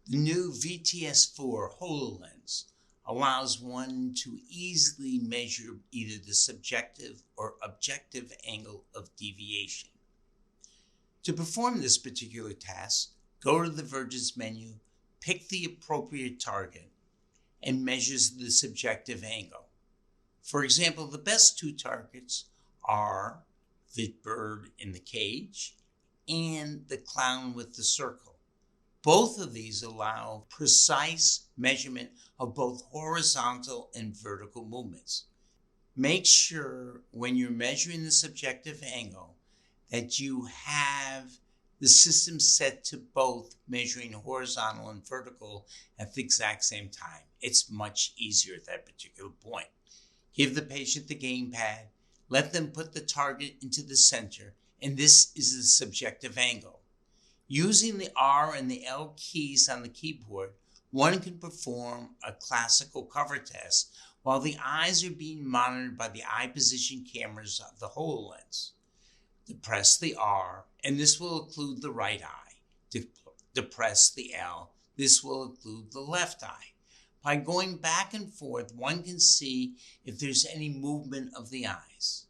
The new VTS4 HoloLens allows one to easily measure either the subjective or objective angle of deviation. To perform this particular task, go to the Verge's menu, pick the appropriate target, and measures the subjective angle. For example, the best two targets are the bird in the cage and the clown with the circle. Both of these allow precise measurement of both horizontal and vertical movements. Make sure when you're measuring the subjective angle that you have the system set to both measuring horizontal and vertical at the exact same time. It's much easier at that particular point. Give the patient the gamepad, let them put the target into the center, and this is the subjective angle. Using the R and the L keys on the keyboard, one can perform a classical cover test while the eyes are being monitored by the eye position cameras of the HoloLens. Depress the R, and this will include the right eye. Depress the L, this will include the left eye. By going back and forth, one can see if there's any movement of the eyes.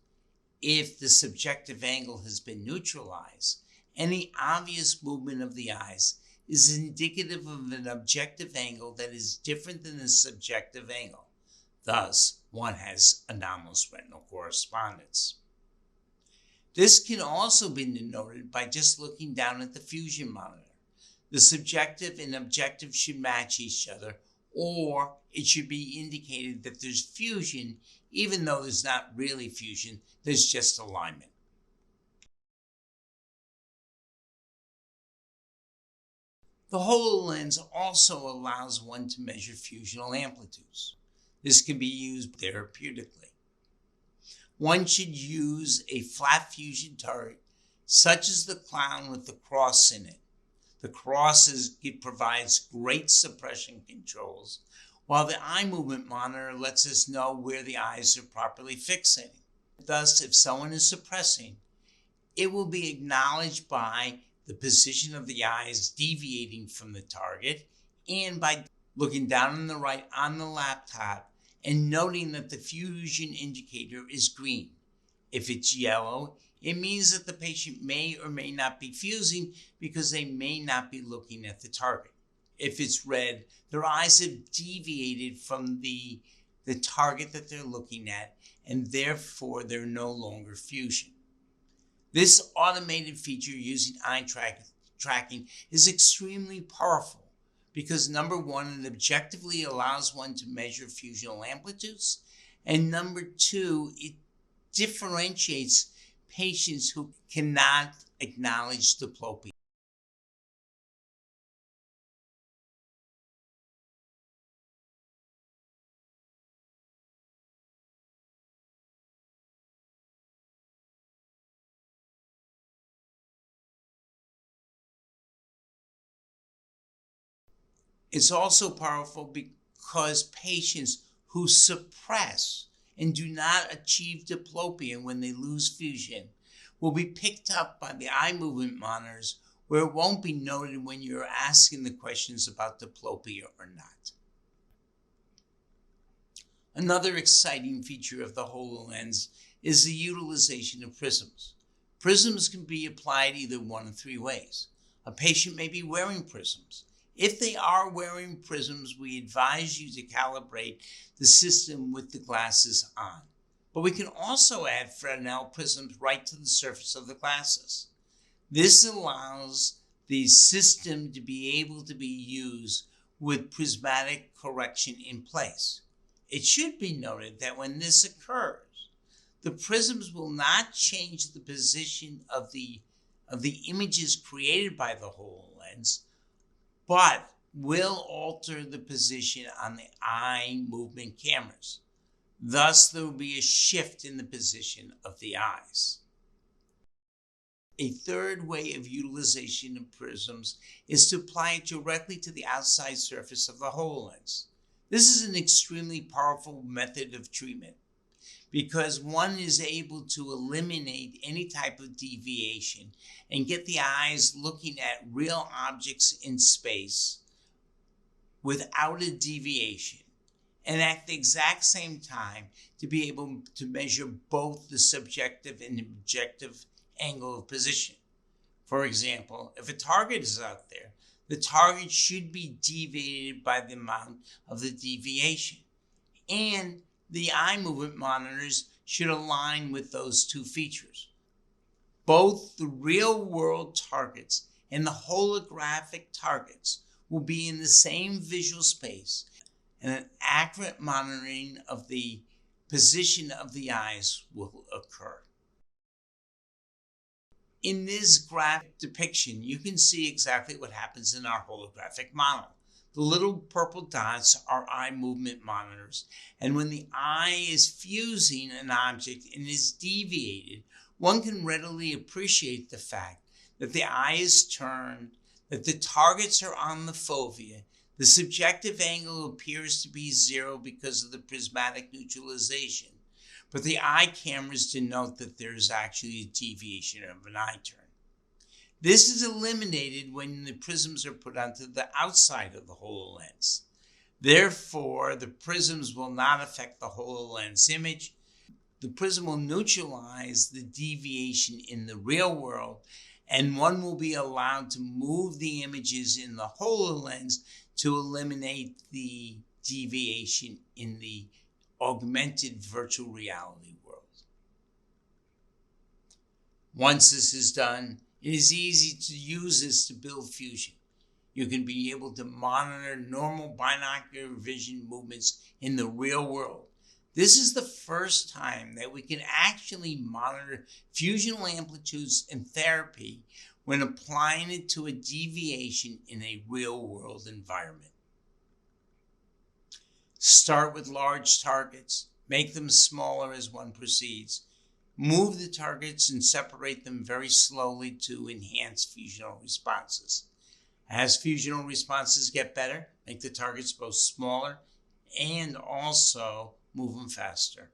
If the subjective angle has been neutralized, any obvious movement of the eyes is indicative of an objective angle that is different than the subjective angle. Thus, one has anomalous retinal correspondence. This can also be denoted by just looking down at the fusion monitor. The subjective and objective should match each other, or it should be indicated that there's fusion, even though there's not really fusion, there's just alignment. The HoloLens also allows one to measure fusional amplitudes. This can be used therapeutically. One should use a flat fusion target, such as the clown with the cross in it. The cross provides great suppression controls, while the eye movement monitor lets us know where the eyes are properly fixating. Thus, if someone is suppressing, it will be acknowledged by the position of the eyes deviating from the target, and by looking down on the right on the laptop and noting that the fusion indicator is green. If it's yellow, it means that the patient may or may not be fusing because they may not be looking at the target. If it's red, their eyes have deviated from the target that they're looking at, and therefore they're no longer fusion. This automated feature using eye tracking is extremely powerful because number one, it objectively allows one to measure fusional amplitudes, and number two, it differentiates patients who cannot acknowledge diplopia. It's also powerful because patients who suppress and do not achieve diplopia when they lose fusion will be picked up by the eye movement monitors, where it won't be noted when you're asking the questions about diplopia or not. Another exciting feature of the HoloLens is the utilization of prisms. Prisms can be applied either one of three ways. A patient may be wearing prisms. If they are wearing prisms, we advise you to calibrate the system with the glasses on. But we can also add Fresnel prisms right to the surface of the glasses. This allows the system to be able to be used with prismatic correction in place. It should be noted that when this occurs, the prisms will not change the position of the images created by the HoloLens, but will alter the position on the eye movement cameras. Thus, there will be a shift in the position of the eyes. A third way of utilization of prisms is to apply it directly to the outside surface of the HoloLens. This is an extremely powerful method of treatment because one is able to eliminate any type of deviation and get the eyes looking at real objects in space without a deviation, and at the exact same time to be able to measure both the subjective and objective angle of position. For example, if a target is out there, the target should be deviated by the amount of the deviation, and the eye movement monitors should align with those two features. Both the real-world targets and the holographic targets will be in the same visual space, and an accurate monitoring of the position of the eyes will occur. In this graphic depiction, you can see exactly what happens in our holographic model. The little purple dots are eye movement monitors, and when the eye is fusing an object and is deviated, one can readily appreciate the fact that the eye is turned, that the targets are on the fovea. The subjective angle appears to be 0 because of the prismatic neutralization, but the eye cameras denote that there is actually a deviation of an eye turn. This is eliminated when the prisms are put onto the outside of the HoloLens. Therefore, the prisms will not affect the HoloLens image. The prism will neutralize the deviation in the real world, and one will be allowed to move the images in the HoloLens to eliminate the deviation in the augmented virtual reality world. Once this is done, it is easy to use this to build fusion. You can be able to monitor normal binocular vision movements in the real world. This is the first time that we can actually monitor fusional amplitudes in therapy when applying it to a deviation in a real-world environment. Start with large targets, make them smaller as one proceeds. Move the targets and separate them very slowly to enhance fusional responses. As fusional responses get better, make the targets both smaller and also move them faster.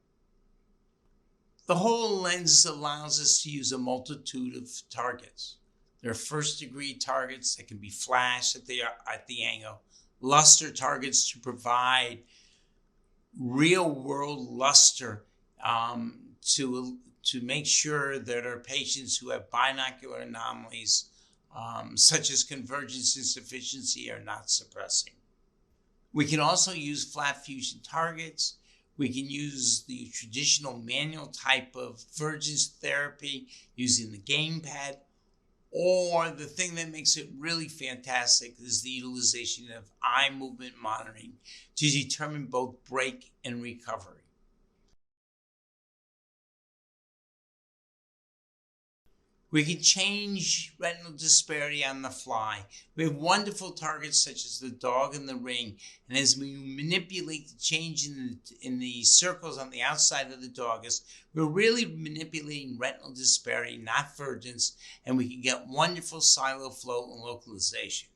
The HoloLens allows us to use a multitude of targets. There are first-degree targets that can be flashed at the angle, luster targets to provide real-world luster to make sure that our patients who have binocular anomalies, such as convergence insufficiency, are not suppressing. We can also use flat fusion targets. We can use the traditional manual type of vergence therapy using the gamepad, or the thing that makes it really fantastic is the utilization of eye movement monitoring to determine both break and recovery. We can change retinal disparity on the fly. We have wonderful targets such as the dog and the ring, and as we manipulate the change in the circles on the outside of the doggus, we're really manipulating retinal disparity, not vergence, and we can get wonderful silo flow and localization.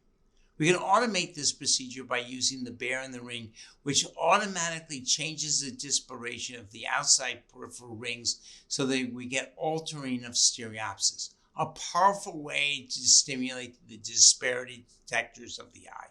We can automate this procedure by using the bear and the ring, which automatically changes the disparation of the outside peripheral rings so that we get altering of stereopsis, a powerful way to stimulate the disparity detectors of the eye.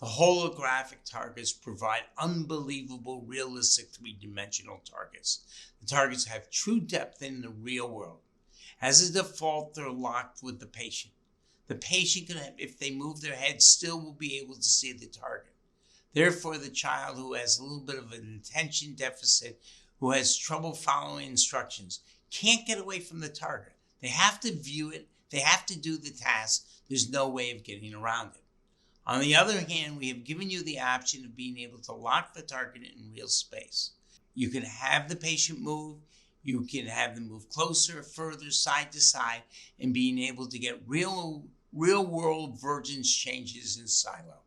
The holographic targets provide unbelievable, realistic three-dimensional targets. The targets have true depth in the real world. As a default, they're locked with the patient. The patient can, if they move their head, still will be able to see the target. Therefore, the child who has a little bit of an attention deficit, who has trouble following instructions, can't get away from the target. They have to view it. They have to do the task. There's no way of getting around it. On the other hand, we have given you the option of being able to lock the target in real space. You can have the patient move, you can have them move closer, further, side to side, and being able to get real world vergence changes in silo.